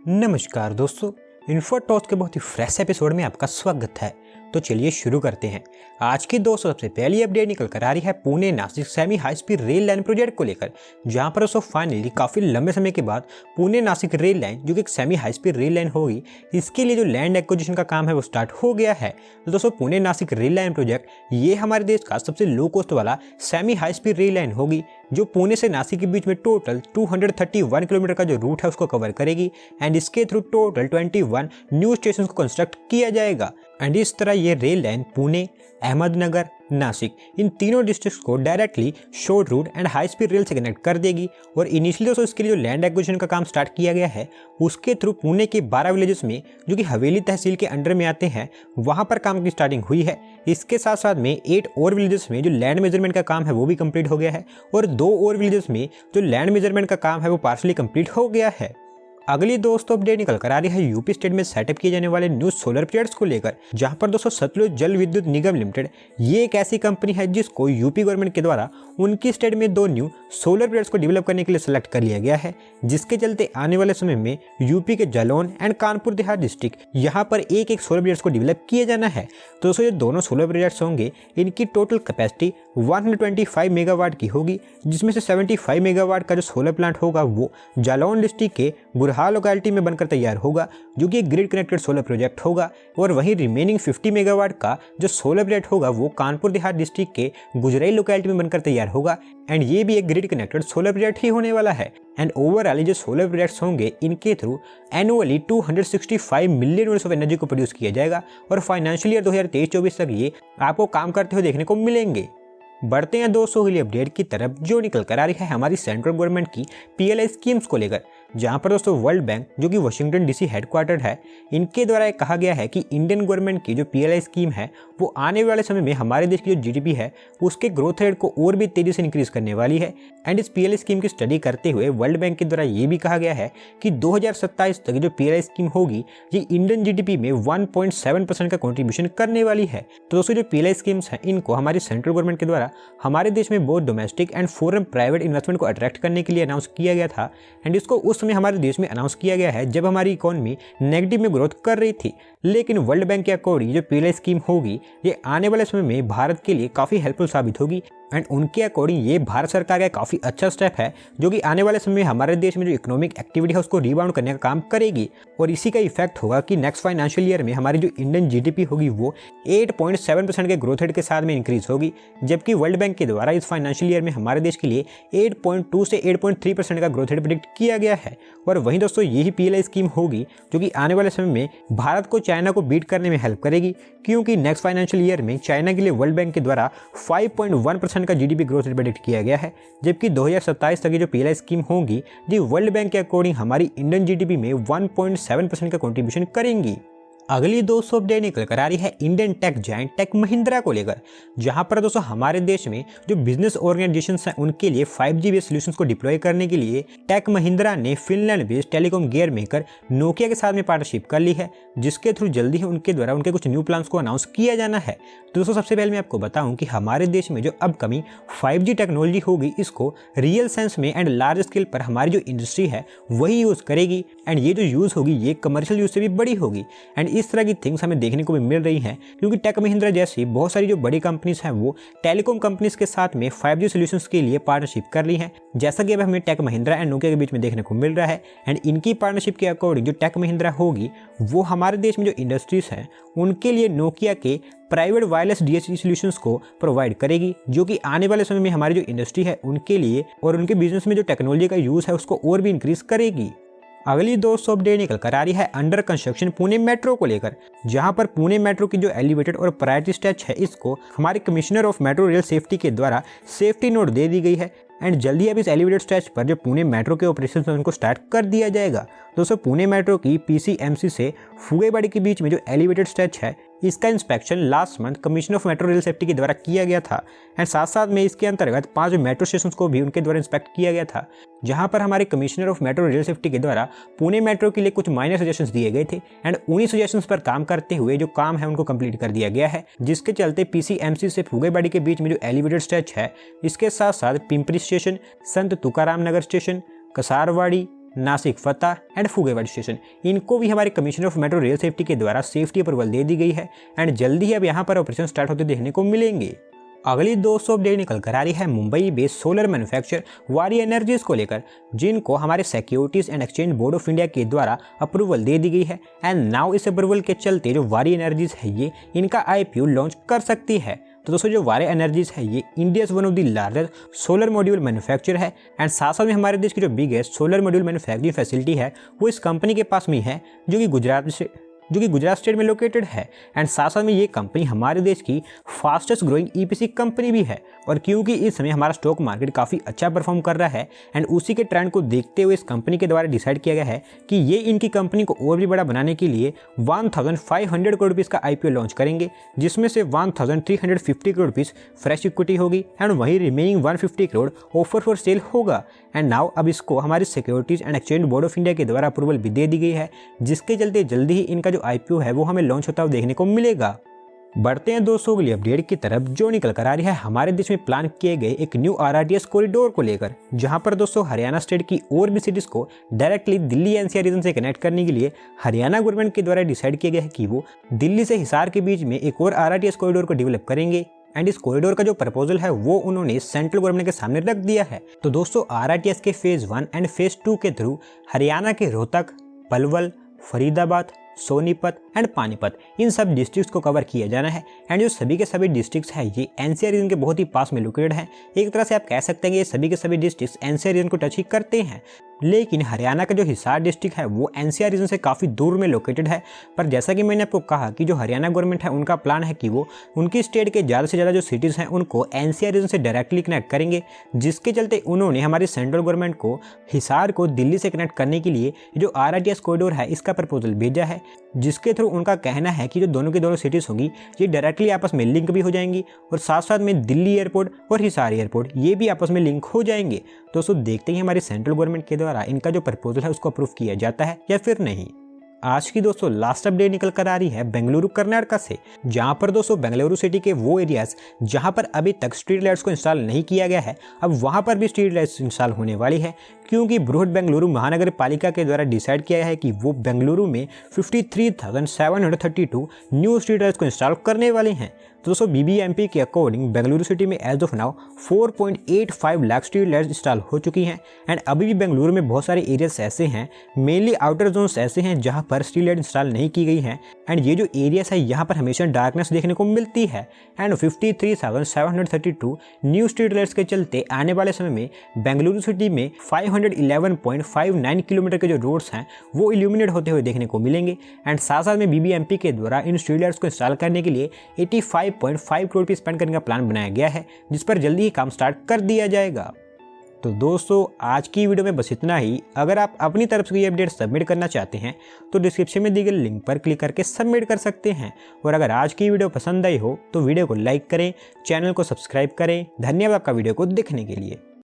नमस्कार दोस्तों, इन्फोटॉस के बहुत ही फ्रेश एपिसोड में आपका स्वागत है। तो चलिए शुरू करते हैं। आज की दोस्तों सबसे पहली अपडेट निकल कर आ रही है Pune Nashik semi high speed rail line project को लेकर, जहां पर दोस्तों फाइनली काफी लंबे समय के बाद पुणे नासिक रेल लाइन जो कि एक semi high speed rail line होगी, इसके लिए जो लैंड एक्विजिशन का काम है वो स्टार्ट हो गया है। तो दोस्तों Pune Nashik rail line project ये हमारे देश का सबसे लो कॉस्ट वाला semi high speed rail line होगी, जो पुणे से नासिक के बीच में टोटल 231 किलोमीटर का जो रूट है उसको कवर करेगी। एंड इसके थ्रू टोटल 21 न्यू स्टेशन को कंस्ट्रक्ट किया जाएगा। एंड इस तरह ये रेल लाइन पुणे, अहमदनगर, नासिक इन तीनों डिस्ट्रिक्ट्स को directly short route and high speed rail से कनेक्ट कर देगी। और इनिशियली दोस्तों इसके लिए जो लैंड एक्विजिशन का काम स्टार्ट किया गया है उसके थ्रू पुणे के 12 विलेजेस में जो कि हवेली तहसील के अंडर में आते हैं वहां पर काम की स्टार्टिंग हुई है। इसके साथ साथ में 8 और विलेजेस में जो लैंड मेजरमेंट का काम है वो भी कंप्लीट हो गया है, और 2 और विलेजेस में जो लैंड मेजरमेंट का काम है वो पार्शली कंप्लीट हो गया है। अगली दोस्तों अपडेट निकल कर आ रही है यूपी स्टेट में सेटअप किए जाने वाले न्यू सोलर प्रोजेक्ट्स को लेकर, जहां पर दोस्तों सतलुज जल विद्युत निगम लिमिटेड ये एक ऐसी कंपनी है जिसको यूपी गवर्नमेंट के द्वारा उनकी स्टेट में 2 न्यू सोलर प्रोजेक्ट्स को डेवलप करने के लिए सिलेक्ट कर लिया गया है, जिसके चलते आने वाले समय में यूपी के जालौन एंड कानपुर देहात डिस्ट्रिक्ट यहाँ पर एक एक सोलर प्रोजेक्ट्स को डेवलप किया जाना है। तो दोस्तों ये दोनों सोलर प्रोजेक्ट्स होंगे, इनकी टोटल कैपेसिटी 125 मेगावाट की होगी, जिसमें से 75 मेगावाट का जो सोलर प्लांट होगा वो जालौन डिस्ट्रिक्ट के बुरहाल लोकेलिटी में बनकर तैयार होगा, जो कि एक ग्रिड कनेक्टेड सोलर प्रोजेक्ट होगा। और वहीं रिमेनिंग 50 मेगावाट का जो सोलर प्रोजेक्ट होगा वो कानपुर देहात डिस्ट्रिक्ट के गुजराई लोकेलिटी में बनकर तैयार होगा। एंड ये भी एक ग्रिड कनेक्टेड सोलर प्रोजेक्ट ही होने वाला है। एंड ओवरऑल जो सोलर प्रोजेक्ट्स होंगे इनके through annually 265 million units of energy को प्रोड्यूस किया जाएगा, और फाइनेंशियल ईयर 2023-24 तक ये आपको काम करते हुए देखने को मिलेंगे। बढ़ते हैं दोस्तों अगली अपडेट की तरफ, जो निकल कर आ रही है हमारी सेंट्रल गवर्नमेंट की PLI स्कीम्स को लेकर, जहां पर दोस्तों वर्ल्ड बैंक जो कि वाशिंगटन DC हेडक्वार्टर्ड है, इनके द्वारा एक कहा गया है कि इंडियन गवर्नमेंट की जो PLI स्कीम है वो आने वाले समय में हमारे देश की जो GDP है उसके ग्रोथ रेट को और भी तेजी से इंक्रीज करने वाली है। एंड इस PLI स्कीम की स्टडी करते हुए वर्ल्ड बैंक के द्वारा ये भी कहा गया है कि 2027 तक जो PLI स्कीम होगी ये इंडियन GDP में 1.7% का कॉन्ट्रीब्यूशन करने वाली है। तो दोस्तों जो PLI स्कीम्स हैं इनको हमारी सेंट्रल गवर्नमेंट के द्वारा हमारे देश में बहुत domestic and foreign private investment को अट्रैक्ट करने के लिए अनाउंस किया गया था। एंड इसको उस समय हमारे देश में अनाउंस किया गया है जब हमारी इकोनॉमी नेगेटिव में ग्रोथ कर रही थी। लेकिन वर्ल्ड बैंक के अकॉर्डिंग जो PLI स्कीम होगी ये आने वाले समय में भारत के लिए काफी हेल्पफुल साबित होगी। एंड उनके अकॉर्डिंग ये भारत सरकार का काफ़ी अच्छा स्टेप है, जो कि आने वाले समय में हमारे देश में जो इकोनॉमिक एक्टिविटी है उसको रिबाउंड करने का काम करेगी। और इसी का इफेक्ट होगा कि नेक्स्ट फाइनेंशियल ईयर में हमारी जो इंडियन GDP होगी वो 8.7% के ग्रोथ रेट के साथ में इंक्रीज होगी, जबकि वर्ल्ड बैंक के द्वारा इस फाइनेंशियल ईयर में हमारे देश के लिए 8.2 से 8.3% का ग्रोथ रेट प्रेडिक्ट किया गया है। और वहीं दोस्तों यही PLI स्कीम होगी जो कि आने वाले समय में भारत को चाइना को बीट करने में हेल्प करेगी, क्योंकि नेक्स्ट फाइनेंशियल ईयर में चाइना के लिए वर्ल्ड बैंक के द्वारा 5.1% का GDP ग्रोथ रेट प्रेडिक्ट किया गया है, जबकि 2027 तक की जो PLI स्कीम होगी जी वर्ल्ड बैंक के अकॉर्डिंग हमारी इंडियन GDP में 1.7% का कंट्रीब्यूशन करेंगी। अगली दोस्तों अपडेट निकल कर आ रही है Indian tech giant Tech Mahindra को लेकर, जहां पर दोस्तों हमारे देश में जो बिजनेस ऑर्गेनाइजेशंस हैं उनके लिए 5G बेस्ड सॉल्यूशंस को डिप्लॉय करने के लिए टेक महिंद्रा ने Finland based telecom gear maker Nokia के साथ में पार्टनरशिप कर ली है, जिसके थ्रू जल्दी ही उनके द्वारा उनके कुछ न्यू प्लान्स को अनाउंस किया जाना है। तो दोस्तों सबसे पहले मैं आपको बताऊं कि हमारे देश में जो अपकमिंग 5G टेक्नोलॉजी होगी इसको रियल सेंस में एंड लार्ज स्केल पर हमारी जो इंडस्ट्री है वही यूज करेगी। एंड ये जो यूज होगी ये कमर्शियल यूज से भी बड़ी होगी। एंड इस तरह की थिंग्स हमें देखने को भी मिल रही हैं, क्योंकि टेक महिंद्रा जैसी बहुत सारी जो बड़ी कंपनीज हैं वो टेलीकॉम कंपनीज के साथ में 5G सॉल्यूशंस के लिए पार्टनरशिप कर ली है, जैसा कि अब हमें टेक महिंद्रा एंड नोकिया के बीच में देखने को मिल रहा है। एंड इनकी पार्टनरशिप के अकॉर्डिंग जो टेक महिंद्रा होगी वो हमारे देश में जो इंडस्ट्रीज हैं उनके लिए नोकिया के प्राइवेट वायरलेस DHT सॉल्यूशंस को प्रोवाइड करेगी, जो कि आने वाले समय में हमारी जो इंडस्ट्री है उनके लिए और उनके बिजनेस में जो टेक्नोलॉजी का यूज है उसको और भी इंक्रीज करेगी। अगली दोस्तों अपडेट निकल कर आ रही है अंडर कंस्ट्रक्शन पुणे मेट्रो को लेकर, जहां पर पुणे मेट्रो की जो एलिवेटेड और प्रायोरिटी स्ट्रेच है इसको हमारे commissioner of metro rail safety के द्वारा सेफ्टी नोट दे दी गई है। एंड जल्दी अब इस एलिवेटेड स्ट्रेच पर जो पुणे मेट्रो के ऑपरेशन है उनको स्टार्ट कर दिया जाएगा। दोस्तों पुणे मेट्रो की PCMC से फुगेबाड़ी के बीच में जो एलिवेटेड स्ट्रेच है इसका inspection last month commissioner of metro rail safety के द्वारा किया गया था। एंड साथ साथ में इसके अंतर्गत 5 मेट्रो स्टेशन को भी उनके द्वारा इंस्पेक्ट किया गया था, जहां पर हमारे commissioner of metro rail safety के द्वारा पुणे मेट्रो के लिए कुछ माइनर सजेशंस दिए गए थे। एंड उन्हीं सजेशंस पर काम करते हुए जो काम है उनको कंप्लीट कर दिया गया है, जिसके चलते PCMC से फुगेबाड़ी के बीच में जो एलिवेटेड स्ट्रेच है इसके साथ साथ Pimpri station, Sant Tukaram Nagar station, Kasarwadi, Nashik Phata and Phugewadi station, इनको भी हमारे commissioner of metro rail safety के द्वारा सेफ्टी अप्रूवल दे दी गई है एंड जल्दी ही अब यहाँ पर ऑपरेशन स्टार्ट होते देखने को मिलेंगे। अगली 200 अपडेट निकल कर आ रही है मुंबई बेस्ड सोलर मैन्युफैक्चर वारी एनर्जीज को लेकर, जिनको हमारे securities and exchange board of India के द्वारा अप्रूवल दे दी गई है एंड नाउ इस अप्रूवल के चलते जो वारी एनर्जीज है ये इनका IPO लॉन्च कर सकती है। तो दोस्तों जो वारी एनर्जीज है ये India one of the largest solar module manufacture है एंड साथ साथ में हमारे देश की जो biggest solar module manufacturing facility है वो इस कंपनी के पास में है, जो कि गुजरात स्टेट में लोकेटेड है एंड साथ साथ में ये कंपनी हमारे देश की फास्टेस्ट ग्रोइंग EPC कंपनी भी है। और क्योंकि इस समय हमारा स्टॉक मार्केट काफ़ी अच्छा परफॉर्म कर रहा है एंड उसी के ट्रेंड को देखते हुए इस कंपनी के द्वारा डिसाइड किया गया है कि ये इनकी कंपनी को और भी बड़ा बनाने के लिए 1500 करोड़ रुपीज़ का IPO लॉन्च करेंगे, जिसमें से 1350 करोड़ रुपीज़ फ्रेश इक्विटी होगी एंड वहीं remaining 150 crore offer for sale होगा। एंड नाउ अब इसको हमारी securities and exchange board of India के द्वारा अप्रूवल भी दे दी गई है, जिसके चलते जल्दी ही इनका जो IPO है वो हमें लॉन्च होता हुआ देखने को मिलेगा। बढ़ते हैं दोस्तों अगली अपडेट की तरफ, जो निकल कर आ रही है हमारे देश में प्लान किए गए एक न्यू RRTS कॉरिडोर को लेकर, जहां पर दोस्तों हरियाणा स्टेट की और भी सिटीज को डायरेक्टली दिल्ली NCR रीजन से कनेक्ट करने के लिए हरियाणा गवर्नमेंट के द्वारा डिसाइड किया गया है कि वो दिल्ली से हिसार के बीच में एक और RRTS कॉरिडोर को डेवलप करेंगे एंड इस कॉरिडोर का जो प्रपोजल है वो उन्होंने सेंट्रल गवर्नमेंट के सामने रख दिया है। तो दोस्तों RRTS के फेज 1 एंड फेज 2 के थ्रू हरियाणा के रोहतक, पलवल, फरीदाबाद, सोनीपत एंड पानीपत इन सब डिस्ट्रिक्ट्स को कवर किया जाना है एंड जो सभी के सभी डिस्ट्रिक्ट्स हैं ये NCR रीजन के बहुत ही पास में लोकेटेड हैं। एक तरह से आप कह सकते हैं कि ये सभी के सभी डिस्ट्रिक्ट्स NCR रीजन को टच ही करते हैं, लेकिन हरियाणा का जो हिसार डिस्ट्रिक्ट है वो NCR रीजन से काफ़ी दूर में लोकेटेड है। पर जैसा कि मैंने आपको कहा कि जो हरियाणा गवर्नमेंट है उनका प्लान है कि वो उनकी स्टेट के ज़्यादा से ज़्यादा जो सिटीज़ हैं उनको NCR रीजन से डायरेक्टली कनेक्ट करेंगे, जिसके चलते उन्होंने हमारी सेंट्रल गवर्नमेंट को हिसार को दिल्ली से कनेक्ट करने के लिए जो RRTS कॉरिडोर है इसका प्रपोजल भेजा है, जिसके थ्रू उनका कहना है कि जो दोनों की दोनों सिटीज़ होंगी ये डायरेक्टली आपस में लिंक भी हो जाएंगी और साथ साथ में दिल्ली एयरपोर्ट और हिसार एयरपोर्ट ये भी आपस में लिंक हो जाएंगे। दोस्तों देखते हैं हमारी सेंट्रल गवर्नमेंट के द्वारा इनका जो प्रपोजल है उसको अप्रूव किया जाता है या फिर नहीं। आज की दोस्तों लास्ट अपडेट निकल कर आ रही है बेंगलुरु कर्नाटक से, जहां पर दोस्तों बेंगलुरु सिटी के वो एरियाज जहां पर अभी तक स्ट्रीट लाइट्स को इंस्टॉल नहीं किया गया है अब वहां पर भी स्ट्रीट लाइट्स इंस्टॉल होने वाली है, क्योंकि बृहद बेंगलुरु महानगर पालिका के द्वारा डिसाइड किया है कि वो बेंगलुरु में 53,732 न्यू स्ट्रीट लाइट्स को इंस्टॉल करने वाले हैं। तो दोस्तों BBMP के अकॉर्डिंग बेंगलुरु सिटी में as of now 4.85 lakh street lights install हो चुकी हैं एंड अभी भी बेंगलुरु में बहुत सारे एरियाज ऐसे हैं, मेनली आउटर जोन्स ऐसे हैं जहां पर स्ट्रीट लाइट इंस्टॉल नहीं की गई हैं एंड ये जो एरियाज है यहाँ पर हमेशा डार्कनेस देखने को मिलती है एंड 53,732 न्यू स्ट्रीट लाइट्स के चलते आने वाले समय में बेंगलुरु सिटी में 511.59 किलोमीटर के जो रोड्स हैं वो इल्यूमिनेट होते हुए देखने को मिलेंगे एंड साथ साथ में BBMP के द्वारा इन स्ट्रीट लाइट्स को इंस्टॉल करने के लिए 85.5 करोड़ रुपये स्पेंड करने का प्लान बनाया गया है, जिस पर जल्दी ही काम स्टार्ट कर दिया जाएगा। तो दोस्तों आज की वीडियो में बस इतना ही। अगर आप अपनी तरफ से ये अपडेट सबमिट करना चाहते हैं तो डिस्क्रिप्शन में दी गई लिंक पर क्लिक करके सबमिट कर सकते हैं। और अगर आज की वीडियो पसंद आई हो तो वीडियो को लाइक करें, चैनल को सब्सक्राइब करें। धन्यवाद आपका वीडियो को देखने के लिए।